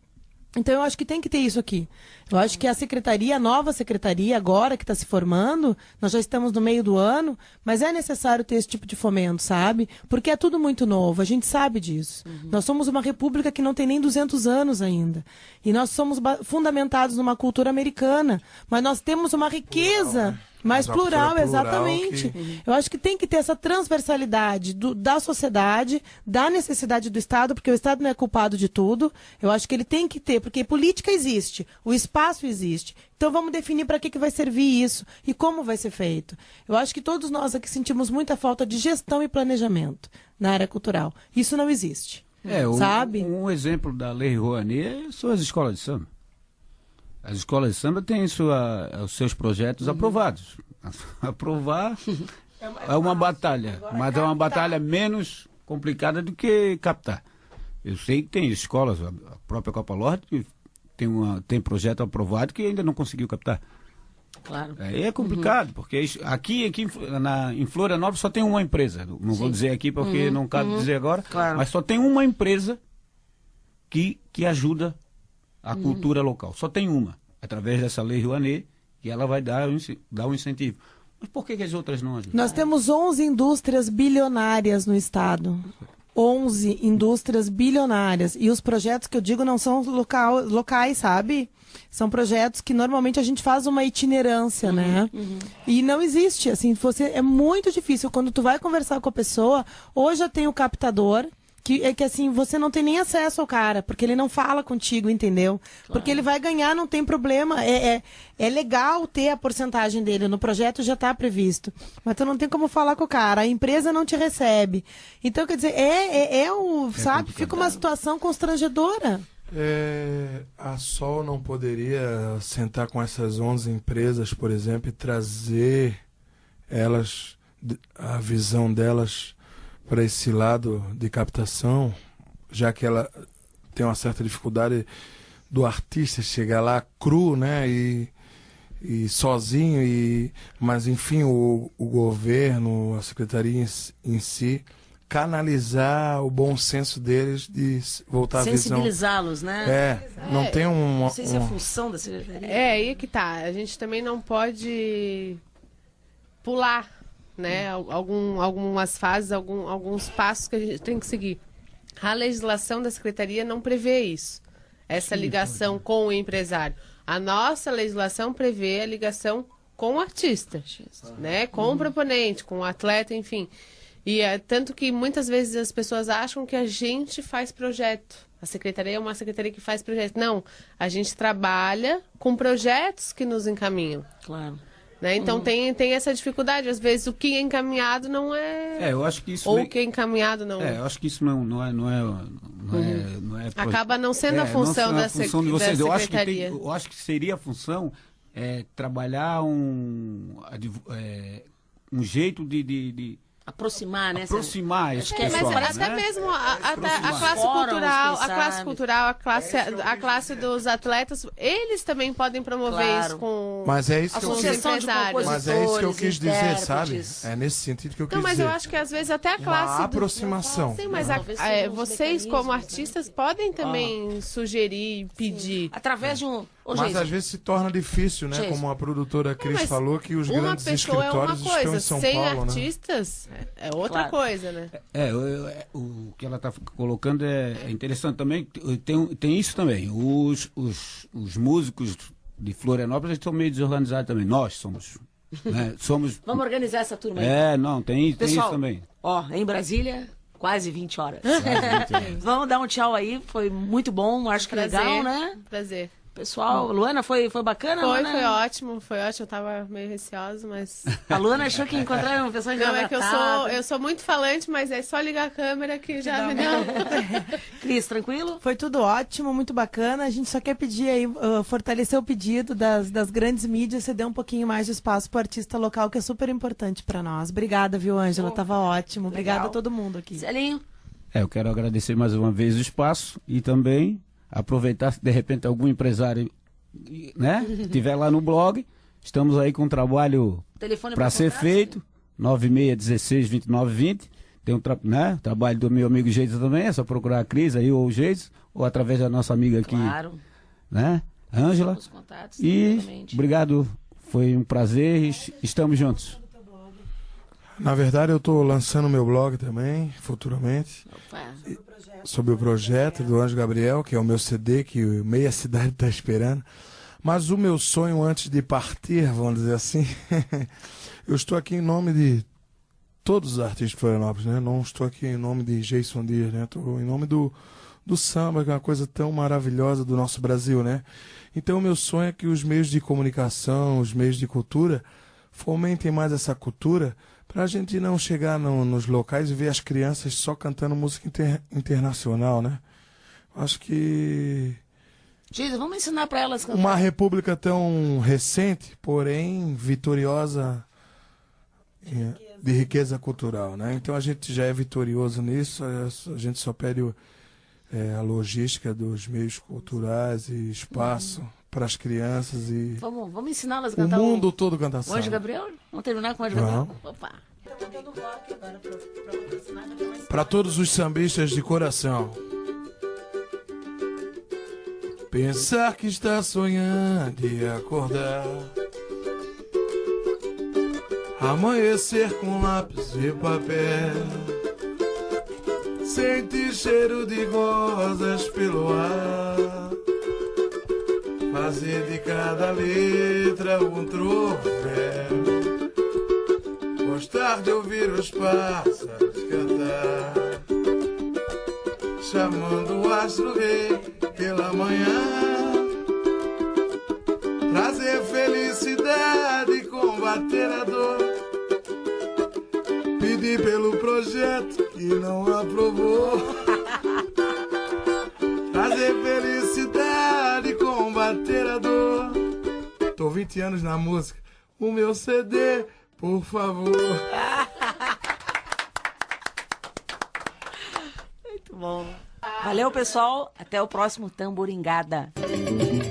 Então, eu acho que tem que ter isso aqui. Eu acho que a nova secretaria, agora que está se formando, nós já estamos no meio do ano, mas é necessário ter esse tipo de fomento, sabe? Porque é tudo muito novo, a gente sabe disso. Nós somos uma república que não tem nem 200 anos ainda. E nós somos fundamentados numa cultura americana, mas nós temos uma riqueza mais plural, exatamente. Eu acho que tem que ter essa transversalidade da sociedade, da necessidade do Estado, porque o Estado não é culpado de tudo. Eu acho que ele tem que ter, porque política existe, o espaço existe. Então vamos definir para que vai servir isso e como vai ser feito. Eu acho que todos nós aqui sentimos muita falta de gestão e planejamento na área cultural. Isso não existe. Sabe? Um exemplo da Lei Rouanet são as escolas de samba. As escolas de samba têm os seus projetos aprovados. Aprovar é uma batalha, mas é uma batalha menos complicada do que captar. Eu sei que tem escolas, a própria Copa Lorde, que tem projeto aprovado que ainda não conseguiu captar. Claro. Aí é complicado, porque aqui em Florianópolis só tem uma empresa. Não vou dizer aqui porque não cabe dizer agora, claro. Mas só tem uma empresa que ajuda a cultura local. Só tem uma, através dessa Lei Rouanet, que ela vai dar um incentivo. Mas por que as outras não ajudam? Nós temos 11 indústrias bilionárias no Estado. 11 indústrias bilionárias. E os projetos que eu digo não são locais, sabe? São projetos que normalmente a gente faz uma itinerância, né? E não existe, assim, é muito difícil. Quando tu vai conversar com a pessoa, hoje eu tenho o captador, que assim, você não tem nem acesso ao cara, porque ele não fala contigo, entendeu? Claro. Porque ele vai ganhar, não tem problema. É legal ter a porcentagem dele, no projeto já está previsto. Mas tu não tem como falar com o cara, a empresa não te recebe. Então, quer dizer, sabe, fica uma situação constrangedora. A Sol não poderia sentar com essas 11 empresas, por exemplo, e trazer a visão delas para esse lado de captação, já que ela tem uma certa dificuldade do artista chegar lá cru, né, e sozinho, mas enfim, o governo, a secretaria em si, canalizar o bom senso deles de voltar à visão. Sensibilizá-los, né? Não tem Não sei se é a função da secretaria. Aí que tá. A gente também não pode pular, né? Algumas fases, alguns passos que a gente tem que seguir. A legislação da secretaria não prevê isso. Essa ligação com o empresário. A nossa legislação prevê a ligação com o artista, né? Com o proponente, com o atleta, enfim. E tanto que muitas vezes as pessoas acham que a gente faz projeto. A secretaria é uma secretaria que faz projeto. Não, a gente trabalha com projetos que nos encaminham. Claro. Né? Então tem essa dificuldade. Às vezes o que é encaminhado não é... eu acho que isso... Ou o que é encaminhado não é. Eu acho que isso não é acaba não sendo a função da função de vocês. da secretaria. Eu acho que seria a função trabalhar um jeito de aproximar, né? Aproximar esse mas pessoal, até né? mesmo a classe dos atletas, eles também podem promover isso com mas é isso que os empresários. Mas é isso que eu quis dizer, sabe? É nesse sentido que eu quis dizer. Mas eu acho que às vezes até a classe... Uma aproximação. Sim, mas vocês como artistas podem também sugerir, pedir. Através de um... Mas às vezes se torna difícil, né? Como a produtora Cris falou, que os grandes escritórios estão em São Paulo, sem né? artistas é outra coisa, né? O que ela está colocando é interessante também. Tem isso também. Os músicos de Florianópolis estão meio desorganizados também. Nós somos. Né? Vamos organizar essa turma aí. Tem isso também. Em Brasília, quase 20 horas. Vamos dar um tchau aí. Foi muito bom. Acho que legal, né? Prazer. Pessoal, Luana, foi bacana? Luana? Foi ótimo, foi ótimo. Eu tava meio receosa, mas... A Luana achou que encontrava uma pessoa Não, é que eu sou muito falante, mas é só ligar a câmera que já me deu. Cris, tranquilo? Foi tudo ótimo, muito bacana. A gente só quer pedir aí, fortalecer o pedido das grandes mídias, ceder um pouquinho mais de espaço pro artista local, que é super importante para nós. Obrigada, viu, Ângela? Tava ótimo. Obrigada a todo mundo aqui. Celinho? Eu quero agradecer mais uma vez o espaço e também aproveitar, se de repente algum empresário, né, estiver lá no blog, estamos aí com um trabalho para ser feito, 96162920. Tem um trabalho do meu amigo Geiso também, é só procurar a Cris aí ou o Geiso, ou através da nossa amiga aqui, né, Ângela. E obrigado, foi um prazer, estamos juntos. Na verdade, eu estou lançando meu blog também, futuramente, sobre o projeto do Anjo Gabriel, que é o meu CD, que meia cidade está esperando. Mas o meu sonho antes de partir, vamos dizer assim, eu estou aqui em nome de todos os artistas de Florianópolis, né? Não estou aqui em nome de Jason Dias, né? Estou em nome do samba, que é uma coisa tão maravilhosa do nosso Brasil, né? Então, o meu sonho é que os meios de comunicação, os meios de cultura, fomentem mais essa cultura, para a gente não chegar nos locais e ver as crianças só cantando música internacional, né? Acho que... Gisa, vamos ensinar para elas cantar. Uma república tão recente, porém vitoriosa de riqueza cultural, né? Então a gente já é vitorioso nisso, a gente só pede a logística dos meios culturais e espaço para as crianças e vamos ensiná-las a cantar o mundo todo cantar o Anjo Gabriel? Vamos terminar com o Anjo Gabriel? Opa! Para todos os sambistas de coração. Pensar que está sonhando e acordar, amanhecer com lápis e papel, sentir cheiro de rosas pelo ar, fazer de cada letra um troféu, gostar de ouvir os pássaros cantar, chamando o astro rei pela manhã, trazer felicidade, combater a dor, pedir pelo projeto que não aprovou, trazer felicidade, combater a dor. Tô 20 anos na música, o meu CD, por favor. Muito bom. Valeu, pessoal. Até o próximo Tamboringada.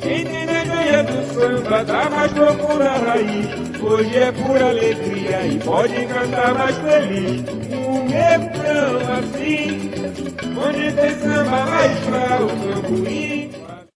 Quem tem na ganha do samba dá mais procura a raiz. Hoje é pura alegria e pode cantar mais feliz. Um refrão assim, onde tem samba, lá está o tamborim.